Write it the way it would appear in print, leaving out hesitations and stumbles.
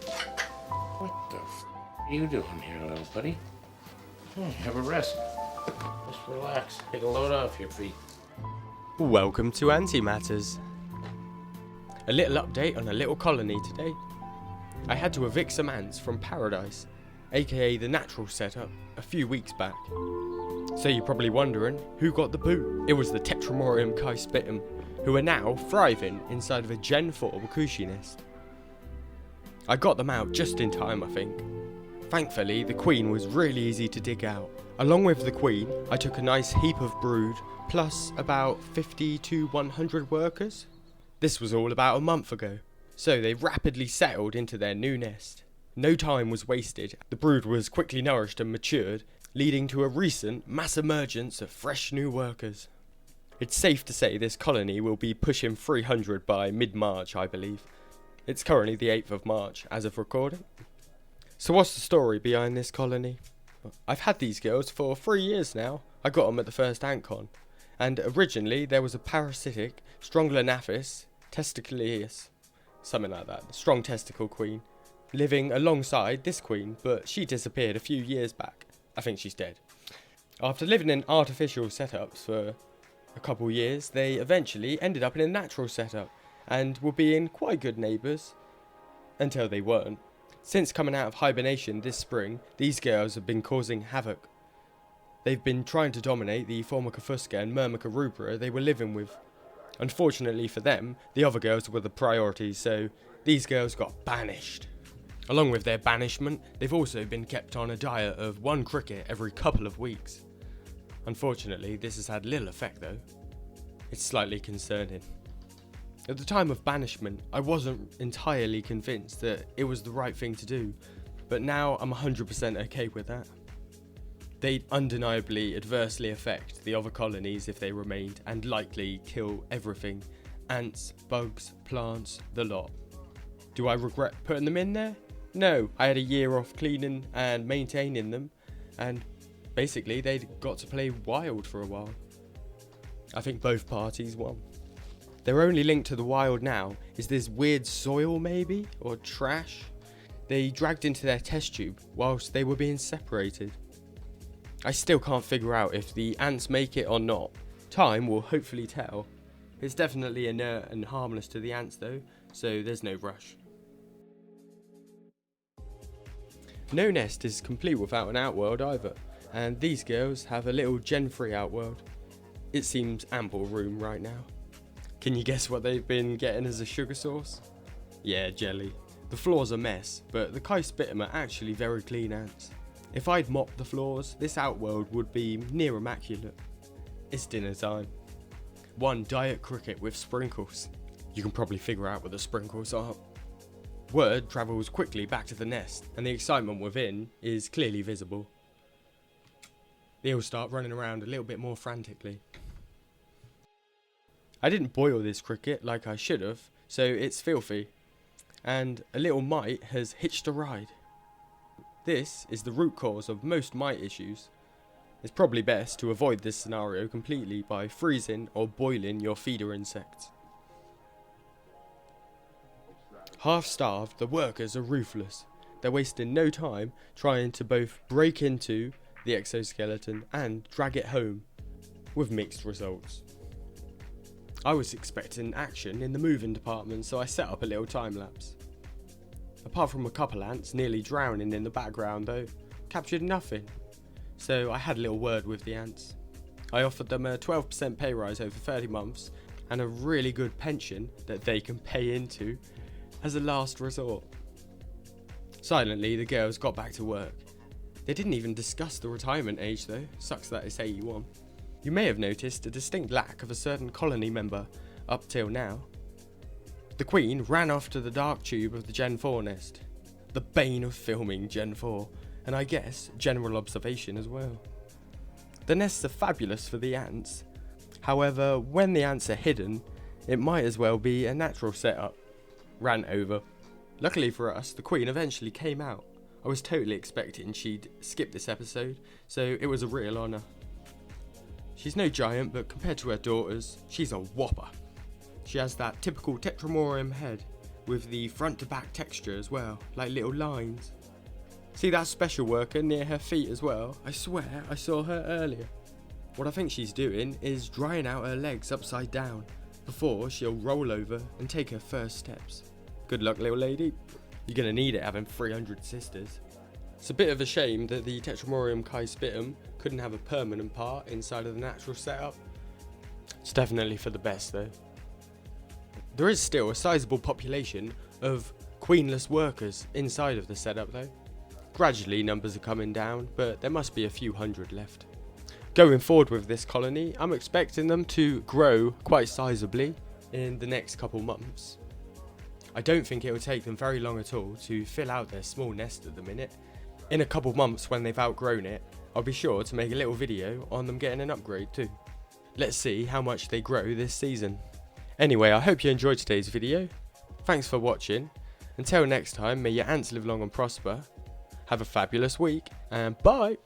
What the are you doing here, little buddy? Have a rest. Just relax. Take a load off your feet. Welcome to Antimatters. A little update on a little colony today. I had to evict some ants from Paradise, aka the natural setup, a few weeks back. So you're probably wondering, who got the boot? It was the Tetramorium Caespitum, who are now thriving inside of a Gen 4 Wakushi nest. I got them out just in time, I think. Thankfully, the queen was really easy to dig out. Along with the queen, I took a nice heap of brood, plus about 50 to 100 workers. This was all about a month ago, so they rapidly settled into their new nest. No time was wasted, the brood was quickly nourished and matured, leading to a recent mass emergence of fresh new workers. It's safe to say this colony will be pushing 300 by mid-March, I believe. It's currently the 8th of March as of recording. So what's the story behind this colony? I've had these girls for 3 years now. I got them at the first AntCon. And originally there was a parasitic Strongylanaphis testiculaeus, something like that, strong testicle queen, living alongside this queen, but she disappeared a few years back. I think she's dead. After living in artificial setups for a couple years, they eventually ended up in a natural setup and were being quite good neighbours until they weren't. Since coming out of hibernation this spring, these girls have been causing havoc. They've been trying to dominate the Formica fusca and Myrmica rubra they were living with. Unfortunately for them, the other girls were the priority, so these girls got banished. Along with their banishment, they've also been kept on a diet of 1 cricket every couple of weeks. Unfortunately, this has had little effect though. It's slightly concerning. At the time of banishment, I wasn't entirely convinced that it was the right thing to do, but now I'm 100% okay with that. They'd undeniably adversely affect the other colonies if they remained, and likely kill everything. Ants, bugs, plants, the lot. Do I regret putting them in there? No, I had a year off cleaning and maintaining them, and basically they'd got to play wild for a while. I think both parties won. Their only link to the wild now is this weird soil maybe, or trash, they dragged into their test tube whilst they were being separated. I still can't figure out if the ants make it or not. Time will hopefully tell. It's definitely inert and harmless to the ants though, so there's no rush. No nest is complete without an outworld either, and these girls have a little Gen 3 outworld. It seems ample room right now. Can you guess what they've been getting as a sugar source? Yeah, jelly. The floor's a mess, but the Caespitum are actually very clean ants. If I'd mopped the floors, this outworld would be near immaculate. It's dinner time. 1 diet cricket with sprinkles. You can probably figure out what the sprinkles are. Word travels quickly back to the nest, and the excitement within is clearly visible. They all start running around a little bit more frantically. I didn't boil this cricket like I should have, so it's filthy, and a little mite has hitched a ride. This is the root cause of most mite issues. It's probably best to avoid this scenario completely by freezing or boiling your feeder insects. Half starved, the workers are ruthless. They're wasting no time trying to both break into the exoskeleton and drag it home, with mixed results. I was expecting action in the moving department, so I set up a little time lapse. Apart from a couple ants nearly drowning in the background though, captured nothing. So I had a little word with the ants. I offered them a 12% pay rise over 30 months and a really good pension that they can pay into as a last resort. Silently, the girls got back to work. They didn't even discuss the retirement age though, sucks that it's 81. You may have noticed a distinct lack of a certain colony member up till now. The queen ran off to the dark tube of the Gen 4 nest. The bane of filming Gen 4, and I guess general observation as well. The nests are fabulous for the ants. However, when the ants are hidden, it might as well be a natural setup. Rant over. Luckily for us, the queen eventually came out. I was totally expecting she'd skip this episode, so it was a real honour. She's no giant, but compared to her daughters, she's a whopper. She has that typical Tetramorium head, with the front to back texture as well, like little lines. See that special worker near her feet as well? I swear I saw her earlier. What I think she's doing is drying out her legs upside down before she'll roll over and take her first steps. Good luck, little lady. You're gonna need it having 300 sisters. It's a bit of a shame that the Tetramorium Caespitum couldn't have a permanent part inside of the natural setup. It's definitely for the best though. There is still a sizable population of queenless workers inside of the setup though. Gradually numbers are coming down, but there must be a few hundred left. Going forward with this colony, I'm expecting them to grow quite sizably in the next couple months. I don't think it will take them very long at all to fill out their small nest at the minute. In a couple months when they've outgrown it, I'll be sure to make a little video on them getting an upgrade too. Let's see how much they grow this season. Anyway, I hope you enjoyed today's video. Thanks for watching. Until next time, may your ants live long and prosper. Have a fabulous week, and bye!